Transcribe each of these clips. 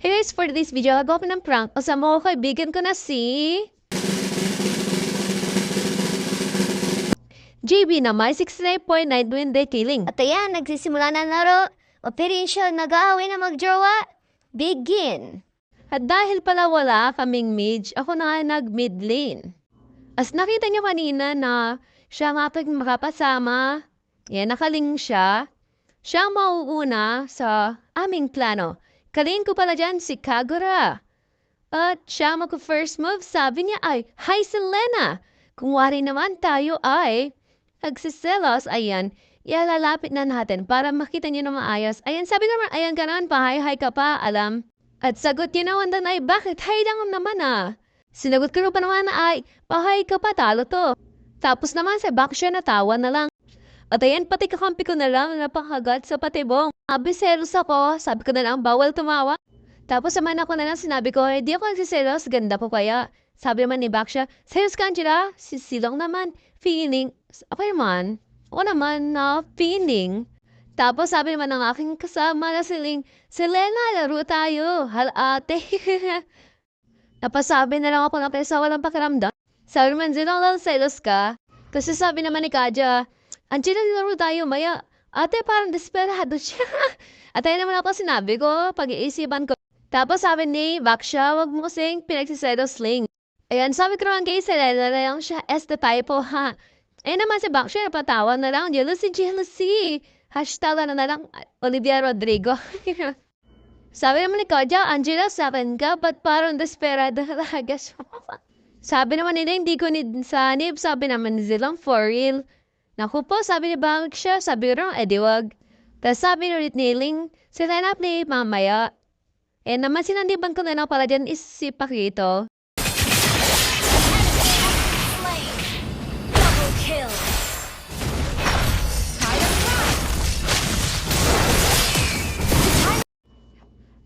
Hey guys, for this video, gagawa ko ng prank. Kasama ko kaibigan ko na si JB na may 69.9 Duende Killing. At ayan, nagsisimula na laro. Operation nag-aaway na magjowa. Begin! At dahil pala wala kaming mid, ako na nga nag-mid lane. As nakita niyo kanina na siya nga pag makapasama, yan, nakaling siya. Siya ang mauuna sa aming plano. Kalingin ko pala dyan si Kagura. At siya mag-first move, sabi niya ay, "Hi Selena! Kung wari naman tayo ay nagsiselos, ayan, ilalapit na natin para makita niyo na maayos." Ayan, sabi ko naman, ayan ka naman, pahay-hay ka pa, alam. At sagot niya naman doon ay, "Bakit? Hay lang naman ah." Sinagot ko pa naman ay, "Pahay ka pa, talo to." Tapos naman sa back siya natawa na lang. At ayan, pati kakampi ko na lang, napakagat sa patibong. Selos ako, sabi ko na lang, bawal tumawa. Tapos naman ako na lang, sinabi ko, di ako nagsiselos, ganda po kaya. Sabi naman ni Baksha, "Selos ka, Angela?" Sisilong naman, feeling. Ako naman na feeling. Tapos sabi naman ng aking kasama na siling, "Selena, laro tayo, hal ate." Napasabi na lang ako na pesa walang pakiramdam. Sabi naman, "Zilang lang selos ka." Kasi sabi naman ni Kaja, "Angela, laro tayo, maya." Ate, parang desperado siya. At ayun naman ako sinabi ko, pag-iisipan ko. Tapos sabi ni Baksha, "Wag mo kasing pinagsiselos sling." Ayan, sabi ko naman kay Selena na lang siya, "Este typo ha." Ayun naman si Baksha, napatawa na lang, jealousy, jealousy. Hashtag na lang, Olivia Rodrigo. Sabi naman ni Kaja, "Angela, sabi ka, ba't parang desperado talaga siya?" Sabi naman nila, "Hindi ko sanib." Sabi naman nilang, "For real." Naku po, sabi ni Baksha, sabi ko rin, "Edi wag." Tapos sabi ulit ni Ling, "Selena, play mamaya." Eh naman sinandiban ko na lang pala dyan is si Pakito. Double kill!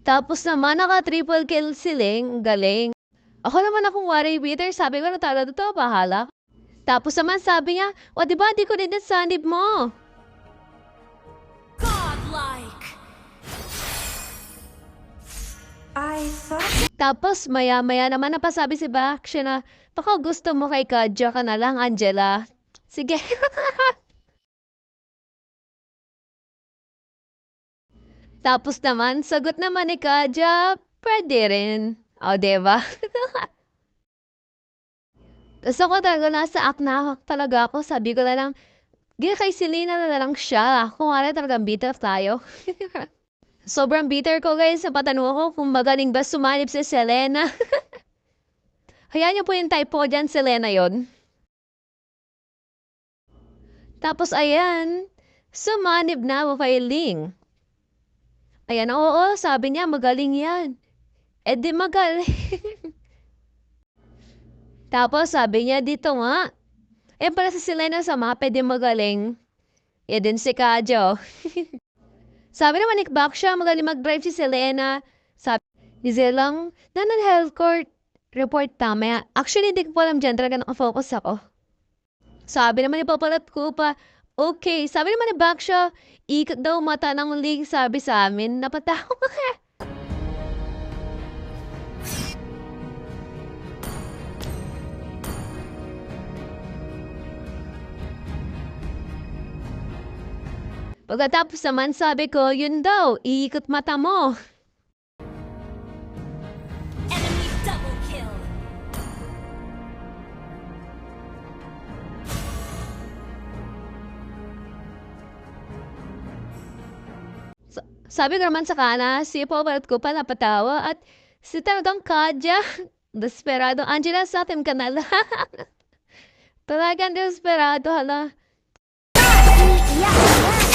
Tapos naman naka-triple kill si Ling, galing. Ako naman akong worry beater, sabi ko, "Natalo to, bahala." Tapos naman sabi niya, "O diba, di ko din sanib mo." Godlike! Tapos maya-maya naman napasabi si Baksha na, "Baka gusto mo kay Kadya ka na lang, Angela." Sige. Tapos naman, sagot naman ni Kadya, "Pwede rin." O, diba? Tapos ako talaga nasa akna talaga ako. Sabi ko na lang, "Gila kay Selena na lang siya. Kung wala talagang bitter tayo." Sobrang bitter ko guys sa patanong ko kung magaling ba sumanib si Selena. Hayaan niyo po yung type ko dyan, Selena yon. Tapos ayan, sumanib na ako kay Ling. Ayan, oo, sabi niya magaling yan. Eh di magaling. Tapos sabi niya dito nga, eh para sa Selena sa mapa, di magaling. Eh din si Kajo. Sabi naman ni Baksha, magaling mag-drive si Selena. Sabi ni Zelang, "Health court report tama." Actually, hindi ko alam dyan, talaga nakafocus ako. Sabi naman ni Papalat ko pa, "Okay." Sabi naman ni Baksha, "Ikot daw mata ng Ling," sabi sa amin. Napatawa ka. Pagkatapos naman sabi ko, "Yun daw, iikot mata mo." Enemy double kill! Sabi ko naman sa kana, si Papalat ko pa napatawa at si talagang Kadya, desperado. "Angela, sa atin ka na lang." Talagang desperado, hala. Yeah!